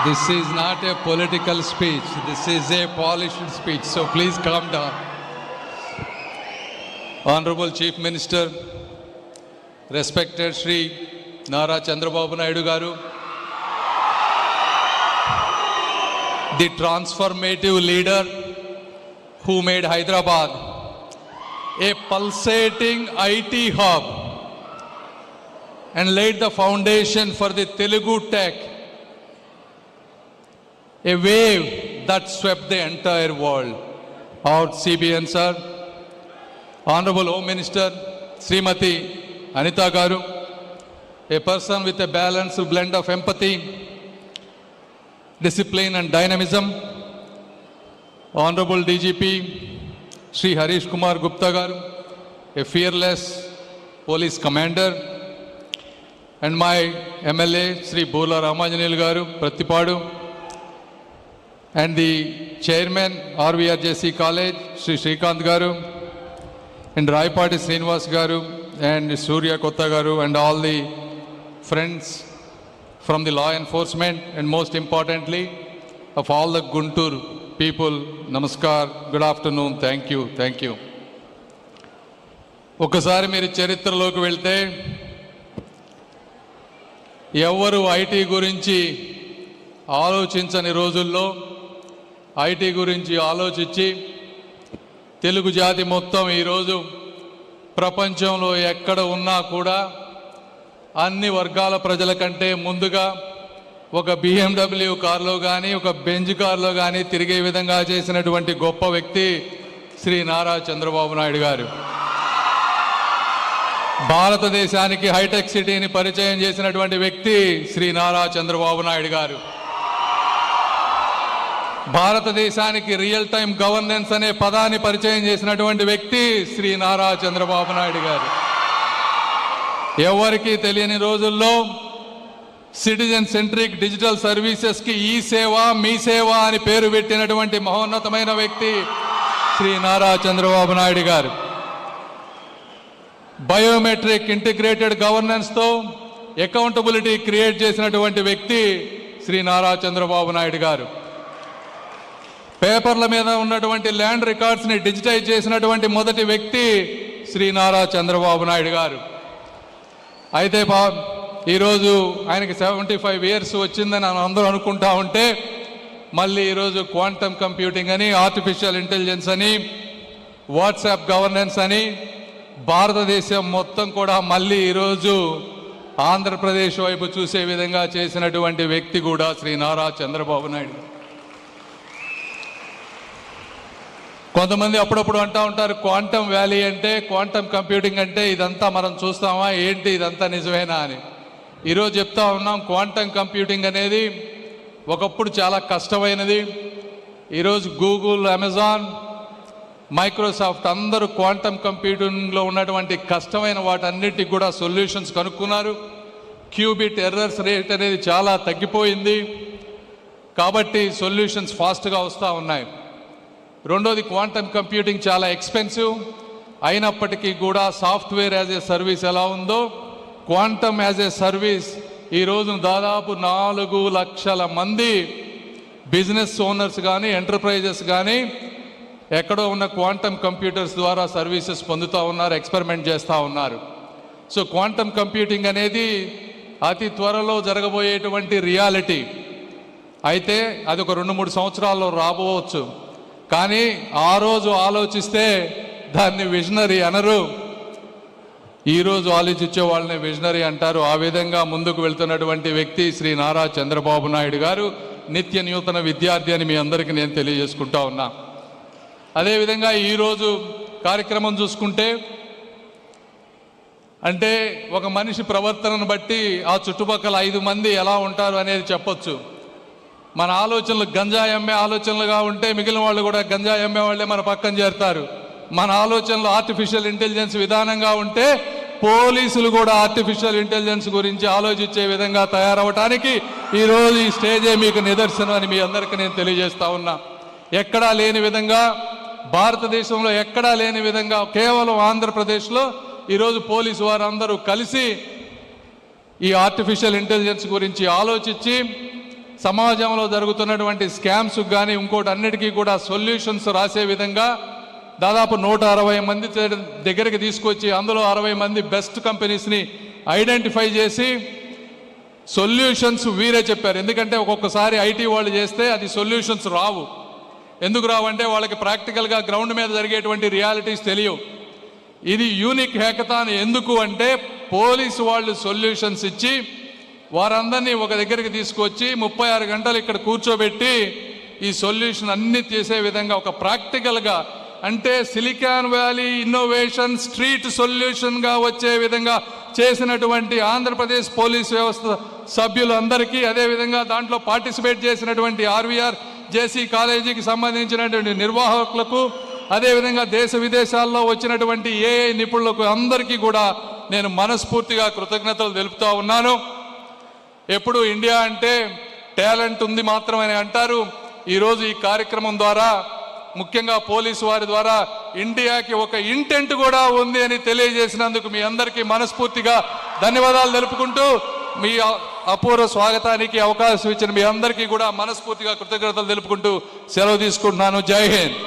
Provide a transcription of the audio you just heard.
This is not a political speech. This is a polished speech. So please calm down. Honorable Chief Minister, respected Shri Nara Chandrababu Naidu Garu, the transformative leader who made Hyderabad a pulsating IT hub and laid the foundation for the Telugu tech, a wave that swept the entire world. Our CBN sir, Honorable Home Minister Srimati Anita Garu, a person with a balanced blend of empathy, discipline and dynamism, Honorable DGP Shri Harish Kumar Gupta Garu, a fearless police commander, and my MLA Shri Bola Ramanjanil Garu Pratipadu, and the chairman RVRJC College Shri Shrikant Garu, and Raipati Srinivas Garu, and Surya Kotta Garu, and all the friends from the law enforcement, and most importantly of all the Guntur people, Namaskar, good afternoon, thank you, thank you. ఒకసారి మీరు చరిత్రలోకి వెళ్తే ఎవరు IT గురించి ఆలోచించని రోజుల్లో IT గురించి ఆలోచించి తెలుగు జాతి మొత్తం ఈరోజు ప్రపంచంలో ఎక్కడ ఉన్నా కూడా అన్ని వర్గాల ప్రజల కంటే ముందుగా ఒక BMW కారులో కానీ ఒక బెంజ్ కారులో కానీ తిరిగే విధంగా చేసినటువంటి గొప్ప వ్యక్తి శ్రీ నారా చంద్రబాబు నాయుడు గారు. భారతదేశానికి హైటెక్ సిటీని పరిచయం చేసినటువంటి వ్యక్తి శ్రీ నారా చంద్రబాబు నాయుడు గారు. భారతదేశానికి రియల్ టైం గవర్నెన్స్ అనే పదాన్ని పరిచయం చేసినటువంటి వ్యక్తి శ్రీ నారా చంద్రబాబు నాయుడు గారు. ఎవరికీ తెలియని రోజుల్లో సిటిజన్ సెంట్రిక్ డిజిటల్ సర్వీసెస్కి ఈ సేవ మీ సేవ అని పేరు పెట్టినటువంటి మహోన్నతమైన వ్యక్తి శ్రీ నారా చంద్రబాబు నాయుడు గారు. బయోమెట్రిక్ ఇంటిగ్రేటెడ్ గవర్నెన్స్తో అకౌంటబిలిటీ క్రియేట్ చేసినటువంటి వ్యక్తి శ్రీ నారా చంద్రబాబు నాయుడు గారు. పేపర్ల మీద ఉన్నటువంటి ల్యాండ్ రికార్డ్స్ని డిజిటైజ్ చేసినటువంటి మొదటి వ్యక్తి శ్రీ నారా చంద్రబాబు నాయుడు గారు. అయితే ఈరోజు ఆయనకి 75 years వచ్చిందని అందరూ అనుకుంటా ఉంటే మళ్ళీ ఈరోజు క్వాంటమ్ కంప్యూటింగ్ అని, ఆర్టిఫిషియల్ ఇంటెలిజెన్స్ అని, వాట్సాప్ గవర్నెన్స్ అని భారతదేశం మొత్తం కూడా మళ్ళీ ఈరోజు ఆంధ్రప్రదేశ్ వైపు చూసే విధంగా చేసినటువంటి వ్యక్తి కూడా శ్రీ నారా చంద్రబాబు నాయుడు. కొంతమంది అప్పుడప్పుడు అంటూ ఉంటారు క్వాంటమ్ వ్యాలీ అంటే, క్వాంటమ్ కంప్యూటింగ్ అంటే ఇదంతా మనం చూస్తామా ఏంటి, ఇదంతా నిజమేనా అని. ఈరోజు చెప్తా ఉన్నాం క్వాంటమ్ కంప్యూటింగ్ అనేది ఒకప్పుడు చాలా కష్టమైనది. ఈరోజు గూగుల్, అమెజాన్, మైక్రోసాఫ్ట్ అందరూ క్వాంటమ్ కంప్యూటింగ్లో ఉన్నటువంటి కష్టమైన వాటన్నిటికి కూడా సొల్యూషన్స్ కనుక్కున్నారు. క్యూబిట్ ఎర్రర్స్ రేట్ అనేది చాలా తగ్గిపోయింది కాబట్టి సొల్యూషన్స్ ఫాస్ట్గా వస్తూ ఉన్నాయి. రెండోది క్వాంటమ్ కంప్యూటింగ్ చాలా ఎక్స్పెన్సివ్ అయినప్పటికీ కూడా సాఫ్ట్వేర్ యాజ్ ఏ సర్వీస్ ఎలా ఉందో క్వాంటమ్ యాజ్ ఏ సర్వీస్ ఈ రోజున దాదాపు 4 లక్షల మంది బిజినెస్ ఓనర్స్ కానీ ఎంటర్ప్రైజెస్ కానీ ఎక్కడో ఉన్న క్వాంటమ్ కంప్యూటర్స్ ద్వారా సర్వీసెస్ పొందుతూ ఉన్నారు, ఎక్స్పెరిమెంట్ చేస్తూ ఉన్నారు. సో క్వాంటమ్ కంప్యూటింగ్ అనేది అతి త్వరలో జరగబోయేటువంటి రియాలిటీ. అయితే అది ఒక 2-3 సంవత్సరాల్లో రాబోవచ్చు. కానీ ఆ రోజు ఆలోచిస్తే దాన్ని విజనరీ అనరు, ఈరోజు ఆలోచించే వాళ్ళని విజనరీ అంటారు. ఆ విధంగా ముందుకు వెళ్తున్నటువంటి వ్యక్తి శ్రీ నారా చంద్రబాబు నాయుడు గారు. నిత్య నూతన విద్యార్థి అని మీ అందరికీ నేను తెలియజేసుకుంటా ఉన్నా. అదేవిధంగా ఈరోజు కార్యక్రమం చూసుకుంటే అంటే ఒక మనిషి ప్రవర్తనను బట్టి ఆ చుట్టుపక్కల 5 మంది ఎలా ఉంటారు అనేది చెప్పొచ్చు. మన ఆలోచనలు గంజాయి అమ్మే ఆలోచనలుగా ఉంటే మిగిలిన వాళ్ళు కూడా గంజాయి అమ్మే వాళ్ళే మన పక్కన చేరుతారు. మన ఆలోచనలు ఆర్టిఫిషియల్ ఇంటెలిజెన్స్ విధానంగా ఉంటే పోలీసులు కూడా ఆర్టిఫిషియల్ ఇంటెలిజెన్స్ గురించి ఆలోచించే విధంగా తయారవటానికి ఈరోజు ఈ స్టేజే మీకు నిదర్శనం అని మీ అందరికీ నేను తెలియజేస్తా ఉన్నా. ఎక్కడా లేని విధంగా, భారతదేశంలో ఎక్కడా లేని విధంగా కేవలం ఆంధ్రప్రదేశ్లో ఈరోజు పోలీసు వారందరూ కలిసి ఈ ఆర్టిఫిషియల్ ఇంటెలిజెన్స్ గురించి ఆలోచించి సమాజంలో జరుగుతున్నటువంటి స్కామ్స్ కానీ ఇంకోటి అన్నిటికీ కూడా సొల్యూషన్స్ రాసే విధంగా దాదాపు 160 మంది దగ్గరికి తీసుకొచ్చి అందులో 60 మంది బెస్ట్ కంపెనీస్ని ఐడెంటిఫై చేసి సొల్యూషన్స్ వీరే చెప్పారు. ఎందుకంటే ఒక్కొక్కసారి ఐటీ వాళ్ళు చేస్తే అది సొల్యూషన్స్ రావు. ఎందుకు రావంటే వాళ్ళకి ప్రాక్టికల్గా గ్రౌండ్ మీద జరిగేటువంటి రియాలిటీస్ తెలియవు. ఇది యూనిక్ హ్యాకథాన్. ఎందుకు అంటే పోలీసు వాళ్ళు సొల్యూషన్స్ ఇచ్చి వారందరినీ ఒక దగ్గరికి తీసుకొచ్చి 36 గంటలు ఇక్కడ కూర్చోబెట్టి ఈ సొల్యూషన్ అన్ని చేసే విధంగా ఒక ప్రాక్టికల్గా, అంటే సిలికాన్ వ్యాలీ ఇన్నోవేషన్ స్ట్రీట్ సొల్యూషన్గా వచ్చే విధంగా చేసినటువంటి ఆంధ్రప్రదేశ్ పోలీస్ వ్యవస్థ సభ్యులందరికీ, అదేవిధంగా దాంట్లో పార్టిసిపేట్ చేసినటువంటి ఆర్వీఆర్ జేసీ కాలేజీకి సంబంధించినటువంటి నిర్వాహకులకు, అదేవిధంగా దేశ విదేశాల్లో వచ్చినటువంటి ఏఐ నిపుణులకు అందరికీ కూడా నేను మనస్ఫూర్తిగా కృతజ్ఞతలు తెలుపుతూ ఉన్నాను. ఎప్పుడు ఇండియా అంటే టాలెంట్ ఉంది మాత్రమే అంటారు. ఈరోజు ఈ కార్యక్రమం ద్వారా ముఖ్యంగా పోలీసు వారి ద్వారా ఇండియాకి ఒక ఇంటెంట్ కూడా ఉంది అని తెలియజేసినందుకు మీ అందరికీ మనస్ఫూర్తిగా ధన్యవాదాలు తెలుపుకుంటూ, మీ అపూర్వ స్వాగతానికి అవకాశం ఇచ్చిన మీ అందరికీ కూడా మనస్ఫూర్తిగా కృతజ్ఞతలు తెలుపుకుంటూ సెలవు తీసుకుంటున్నాను. జై హింద్.